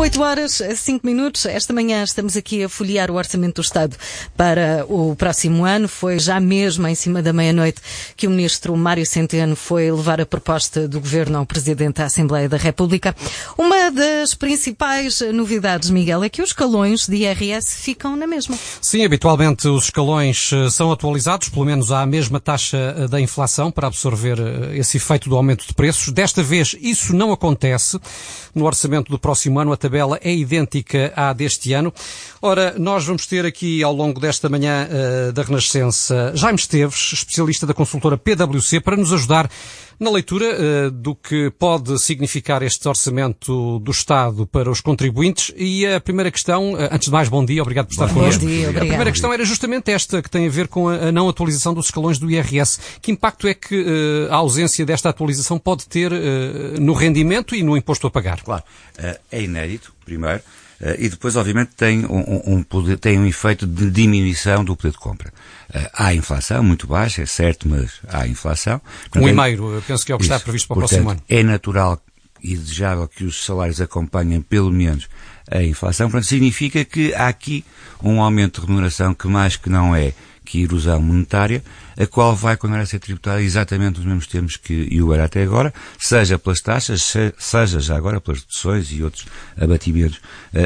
8h05. Esta manhã estamos aqui a folhear o Orçamento do Estado para o próximo ano. Foi já mesmo em cima da meia-noite que o Ministro Mário Centeno foi levar a proposta do Governo ao Presidente da Assembleia da República. Uma das principais novidades, Miguel, é que os escalões de IRS ficam na mesma. Sim, habitualmente os escalões são atualizados, pelo menos à mesma taxa da inflação, para absorver esse efeito do aumento de preços. Desta vez isso não acontece. No orçamento do próximo ano a tabela é idêntica à deste ano. Ora, nós vamos ter aqui ao longo desta manhã da Renascença Jaime Esteves, especialista da consultora PwC, para nos ajudar na leitura do que pode significar este orçamento do Estado para os contribuintes. E a primeira questão, antes de mais, bom dia, obrigado por estar connosco. Bom dia, obrigado. A primeira questão era justamente esta, que tem a ver com a não atualização dos escalões do IRS. Que impacto é que a ausência desta atualização pode ter no rendimento e no imposto a pagar? Claro, é inédito, primeiro, e depois, obviamente, tem um efeito de diminuição do poder de compra. Há inflação muito baixa, é certo, mas há inflação. Portanto, 1,5%, penso que é o que está previsto para o próximo ano. É natural e desejável que os salários acompanhem pelo menos a inflação. Portanto, significa que há aqui um aumento de remuneração que mais que não é que erosão monetária, a qual vai continuar a ser tributada exatamente nos mesmos termos que o era até agora, seja pelas taxas, seja já agora pelas deduções e outros abatimentos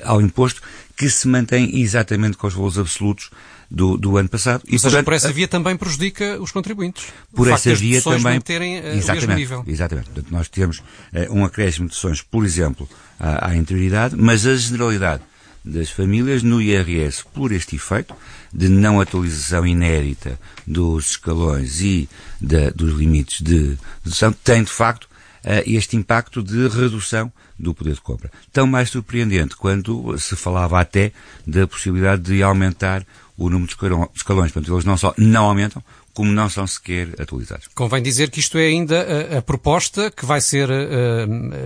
ao imposto, que se mantém exatamente com os valores absolutos do ano passado. Ou seja, por essa via também prejudica os contribuintes. Por essa via também manterem o mesmo nível. Exatamente. Portanto, nós temos um acréscimo de deduções, por exemplo, à interioridade, mas a generalidade das famílias no IRS, por este efeito de não atualização inédita dos escalões e dos limites de dedução, tem de facto este impacto de redução do poder de compra. Tão mais surpreendente quando se falava até da possibilidade de aumentar o número de escalões. Portanto, eles não só não aumentam, como não são sequer atualizados. Convém dizer que isto é ainda a proposta que vai ser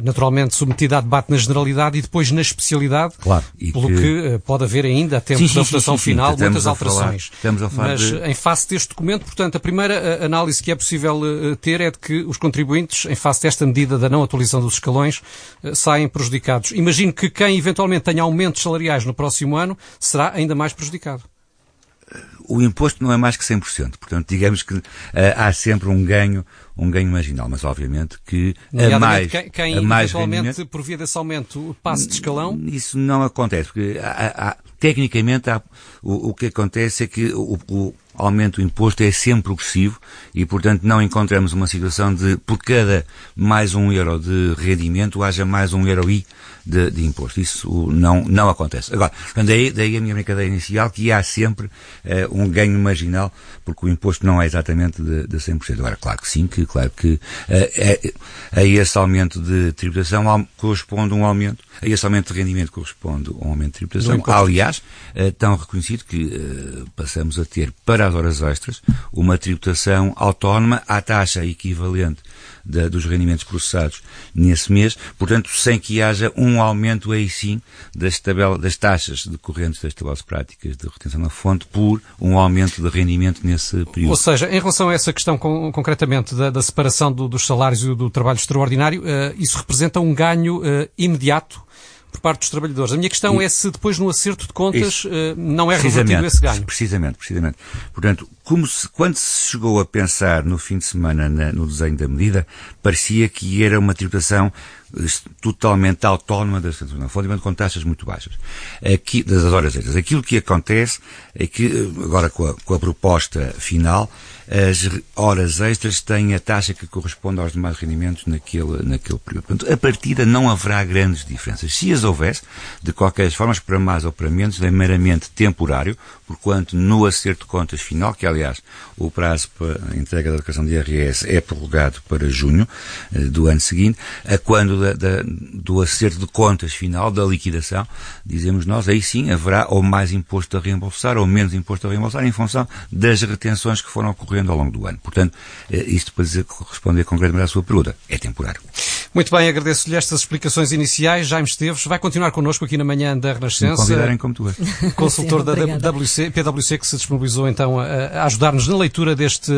naturalmente submetida a debate na generalidade e depois na especialidade, claro, pelo que pode haver ainda, a tempo da votação final, muitas alterações. Mas em face deste documento, portanto, a primeira análise que é possível ter é de que os contribuintes, em face desta medida da não atualização dos escalões, saem prejudicados. Imagino que quem eventualmente tenha aumentos salariais no próximo ano será ainda mais prejudicado. O imposto não é mais que 100%, portanto, digamos que há sempre um ganho marginal, mas obviamente que quem eventualmente, por via desse aumento, passe de escalão? Isso não acontece, porque tecnicamente o que acontece é que o aumento do imposto é sempre progressivo e, portanto, não encontramos uma situação de, por cada mais €1 de rendimento, haja mais €1 de imposto. Isso não acontece. Agora, daí a minha brincadeira inicial, que há sempre um ganho marginal, porque o imposto não é exatamente de 100%. Agora, claro que a esse aumento de tributação corresponde um aumento, a esse aumento de rendimento corresponde um aumento de tributação. Aliás, tão reconhecido que passamos a ter, para as horas extras, uma tributação autónoma à taxa equivalente dos rendimentos processados nesse mês, portanto, sem que haja um aumento aí sim das taxas decorrentes das tabelas práticas de retenção na fonte por um aumento de rendimento nesse período. Ou seja, em relação a essa questão concretamente da separação dos salários e do trabalho extraordinário, isso representa um ganho imediato por parte dos trabalhadores. A minha questão é se depois no acerto de contas não é revertido esse ganho. Precisamente. Portanto, quando se chegou a pensar no fim de semana no desenho da medida, parecia que era uma tributação totalmente autónoma das retenções na fonte, com taxas muito baixas. Aqui, das horas extras. Aquilo que acontece é que, agora com a proposta final, as horas extras têm a taxa que corresponde aos demais rendimentos naquele período. Portanto, a partida não haverá grandes diferenças. Se as houvesse, de qualquer forma, para mais ou para menos, é meramente temporário, porquanto no acerto de contas final, que aliás o prazo para a entrega da declaração de IRS é prorrogado para junho do ano seguinte, a quando do acerto de contas final, da liquidação, dizemos nós, aí sim haverá ou mais imposto a reembolsar ou menos imposto a reembolsar em função das retenções que foram ocorrendo ao longo do ano. Portanto, isto para responder concretamente à sua pergunta, é temporário. Muito bem, agradeço-lhe estas explicações iniciais. Jaime Esteves vai continuar connosco aqui na manhã da Renascença. Se me convidarem como tu és. Consultor da PwC, que se disponibilizou então a ajudar-nos na leitura deste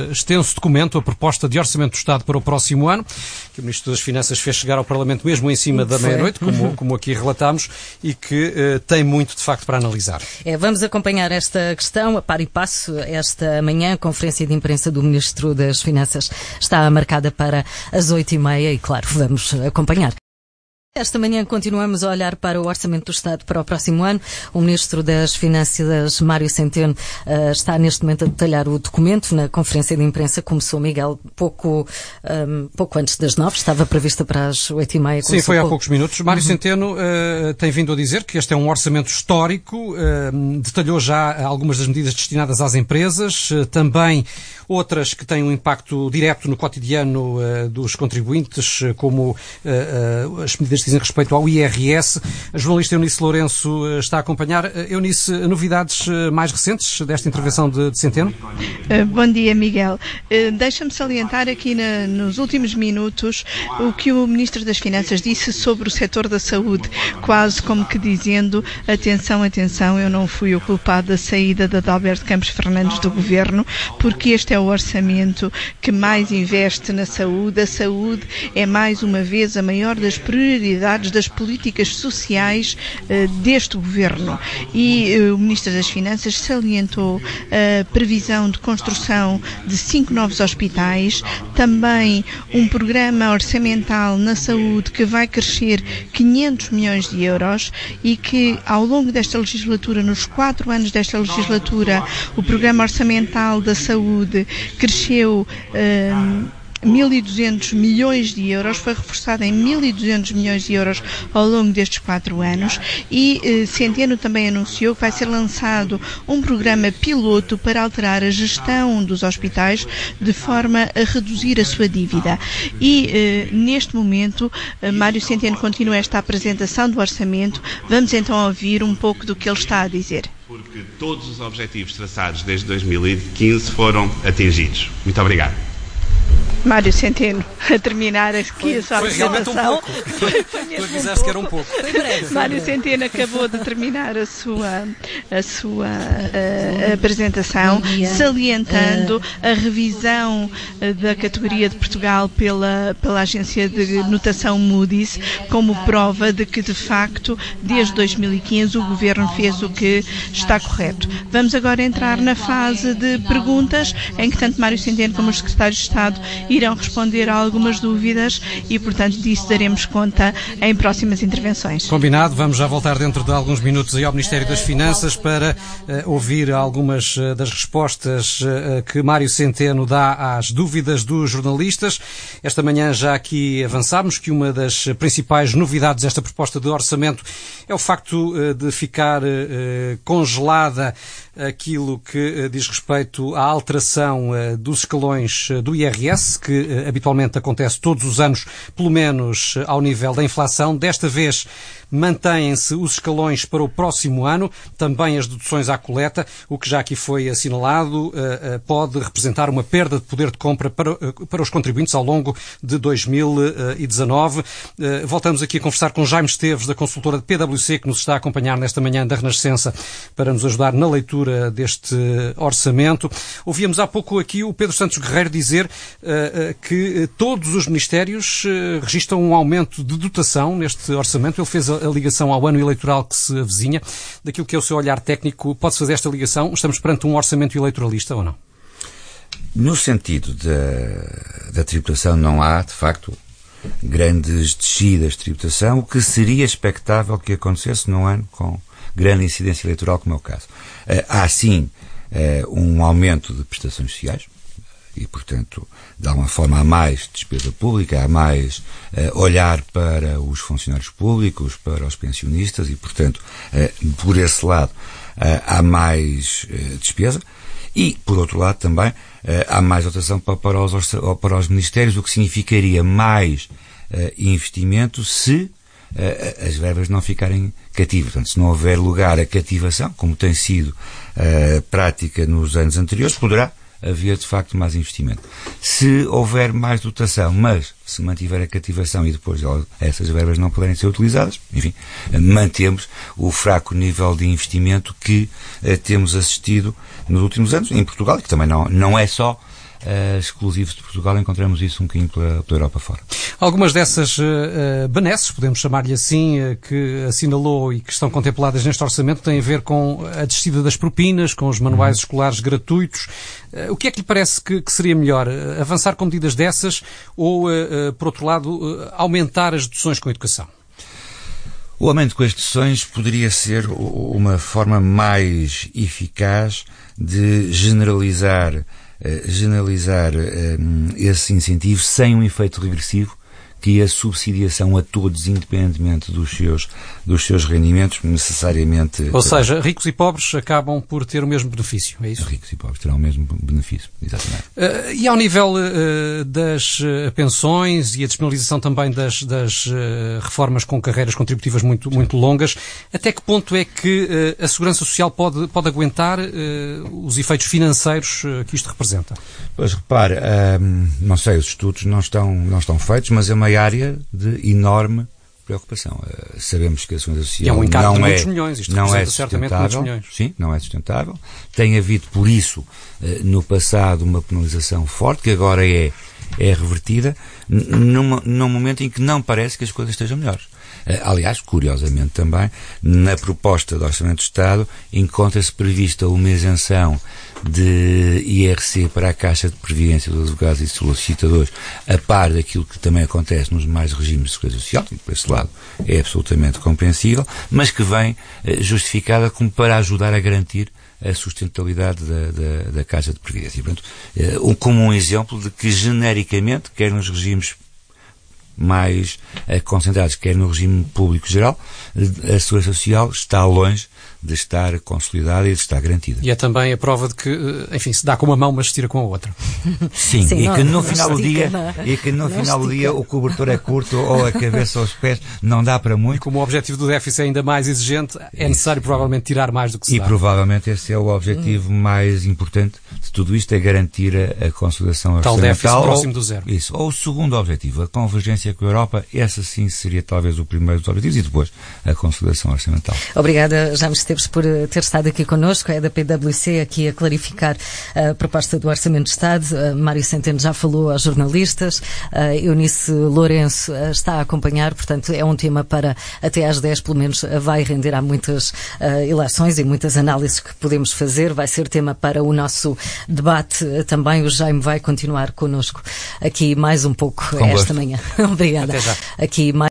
extenso documento, a proposta de Orçamento do Estado para o próximo ano, que o Ministro das Finanças fez chegar ao Parlamento mesmo em cima da meia-noite, como aqui relatámos, e que tem muito, de facto, para analisar. Vamos acompanhar esta questão a par e passo. Esta manhã, a conferência de imprensa do Ministro das Finanças está marcada para as 8h30 e, claro, vamos acompanhar. Esta manhã continuamos a olhar para o Orçamento do Estado para o próximo ano. O Ministro das Finanças, Mário Centeno, está neste momento a detalhar o documento. Na conferência de imprensa começou, Miguel, pouco antes das 9, estava prevista para as 8h30. Sim, foi há poucos minutos. Mário Centeno tem vindo a dizer que este é um orçamento histórico, detalhou já algumas das medidas destinadas às empresas, também outras que têm um impacto direto no cotidiano dos contribuintes, como as medidas que dizem respeito ao IRS. A jornalista Eunice Lourenço está a acompanhar. Eunice, novidades mais recentes desta intervenção de Centeno? Bom dia, Miguel. Deixa-me salientar aqui nos últimos minutos o que o Ministro das Finanças disse sobre o setor da saúde, quase como que dizendo: atenção, atenção, eu não fui o culpado da saída de Adalberto Campos Fernandes do Governo, porque este é o orçamento que mais investe na saúde. A saúde é, mais uma vez, a maior das prioridades das políticas sociais deste Governo. E o Ministro das Finanças salientou a previsão de construção de 5 novos hospitais, também um programa orçamental na saúde que vai crescer 500 milhões de euros e que, ao longo desta legislatura, nos 4 anos desta legislatura, o programa orçamental da saúde cresceu 1.200 milhões de euros, foi reforçado em 1.200 milhões de euros ao longo destes 4 anos e Centeno também anunciou que vai ser lançado um programa piloto para alterar a gestão dos hospitais de forma a reduzir a sua dívida. E neste momento, Mário Centeno continua esta apresentação do orçamento. Vamos então ouvir um pouco do que ele está a dizer. Porque todos os objetivos traçados desde 2015 foram atingidos. Muito obrigado. Mário Centeno, a terminar aqui a sua Foi realmente apresentação. um pouco. Tu avisaste que era um pouco. Mário Centeno acabou de terminar a sua apresentação, salientando a revisão da categoria de Portugal pela agência de notação Moody's, como prova de que, de facto, desde 2015 o Governo fez o que está correto. Vamos agora entrar na fase de perguntas, em que tanto Mário Centeno como os secretários de Estado irão responder a algumas dúvidas e, portanto, disso daremos conta em próximas intervenções. Combinado, vamos já voltar dentro de alguns minutos aí ao Ministério das Finanças para ouvir algumas das respostas que Mário Centeno dá às dúvidas dos jornalistas. Esta manhã já aqui avançámos que uma das principais novidades desta proposta de orçamento é o facto de ficar congelada aquilo que diz respeito à alteração dos escalões do IRS, que habitualmente acontece todos os anos, pelo menos ao nível da inflação. Desta vez mantêm-se os escalões para o próximo ano, também as deduções à coleta, o que já aqui foi assinalado pode representar uma perda de poder de compra para os contribuintes ao longo de 2019. Voltamos aqui a conversar com Jaime Esteves, da consultora de PwC, que nos está a acompanhar nesta manhã da Renascença para nos ajudar na leitura deste orçamento. Ouvíamos há pouco aqui o Pedro Santos Guerreiro dizer que todos os ministérios registram um aumento de dotação neste orçamento. Ele fez a ligação ao ano eleitoral que se avizinha. Daquilo que é o seu olhar técnico, pode-se fazer esta ligação? Estamos perante um orçamento eleitoralista ou não? No sentido da tributação, não há, de facto, grandes descidas de tributação, o que seria expectável que acontecesse num ano com grande incidência eleitoral, como é o caso. Há, sim, um aumento de prestações sociais, e, portanto, de alguma forma há mais despesa pública, há mais olhar para os funcionários públicos, para os pensionistas e, portanto, por esse lado há mais despesa e, por outro lado, também há mais dotação para os ministérios, o que significaria mais investimento se as verbas não ficarem cativas. Portanto, se não houver lugar à cativação, como tem sido prática nos anos anteriores, poderá haver de facto mais investimento. Se houver mais dotação, mas se mantiver a cativação e depois essas verbas não puderem ser utilizadas, enfim, mantemos o fraco nível de investimento que temos assistido nos últimos anos em Portugal, e que também não é só exclusivos de Portugal, encontramos isso um bocadinho pela Europa fora. Algumas dessas benesses, podemos chamar-lhe assim, que assinalou e que estão contempladas neste orçamento, têm a ver com a descida das propinas, com os manuais escolares gratuitos. O que é que lhe parece que seria melhor? Avançar com medidas dessas ou, por outro lado, aumentar as deduções com a educação? O aumento com as deduções poderia ser uma forma mais eficaz de generalizar esse incentivo sem um efeito regressivo, que a subsidiação a todos, independentemente dos seus rendimentos, necessariamente... Ou seja, ricos e pobres acabam por ter o mesmo benefício, é isso? Ricos e pobres terão o mesmo benefício, exatamente. E ao nível das pensões e a disponibilização também das reformas com carreiras contributivas muito longas, até que ponto é que a Segurança Social pode aguentar os efeitos financeiros que isto representa? Pois repare, não sei, os estudos não estão feitos, mas é uma área de enorme preocupação. Sabemos que a Segurança Social é um encargo de muitos milhões, isto não é certamente muitos milhões. Sim, não é sustentável. Tem havido, por isso, no passado, uma penalização forte, que agora é revertida, num momento em que não parece que as coisas estejam melhores. Aliás, curiosamente também, na proposta do Orçamento do Estado, encontra-se prevista uma isenção de IRC para a Caixa de Previdência dos advogados e solicitadores, a par daquilo que também acontece nos demais regimes de segurança social, e por esse lado é absolutamente compreensível, mas que vem justificada como para ajudar a garantir a sustentabilidade da Caixa de Previdência. E, portanto, como um exemplo de que, genericamente, quer nos regimes mais concentrados, quer no regime público geral, a Segurança Social está longe de estar consolidada e de estar garantida. E é também a prova de que, enfim, se dá com uma mão, mas se tira com a outra. Sim, e que no final do dia o cobertor é curto ou a cabeça aos pés, não dá para muito. E como o objetivo do déficit é ainda mais exigente, é necessário provavelmente tirar mais do que se dá. E provavelmente esse é o objetivo mais importante de tudo isto, é garantir a consolidação orçamental. Tal déficit próximo do zero. Isso. Ou o segundo objetivo, a convergência com a Europa, essa sim seria talvez o primeiro dos objetivos, e depois a consolidação orçamental. Obrigada, Jaime Esteves, por ter estado aqui connosco. É da PwC aqui a clarificar a proposta do Orçamento de Estado. Mário Centeno já falou aos jornalistas. Eunice Lourenço está a acompanhar, portanto é um tema para até às 10, pelo menos vai render. Há muitas ilações e muitas análises que podemos fazer. Vai ser tema para o nosso debate também. O Jaime vai continuar connosco aqui mais um pouco esta manhã. Obrigada. Até já. Aqui mais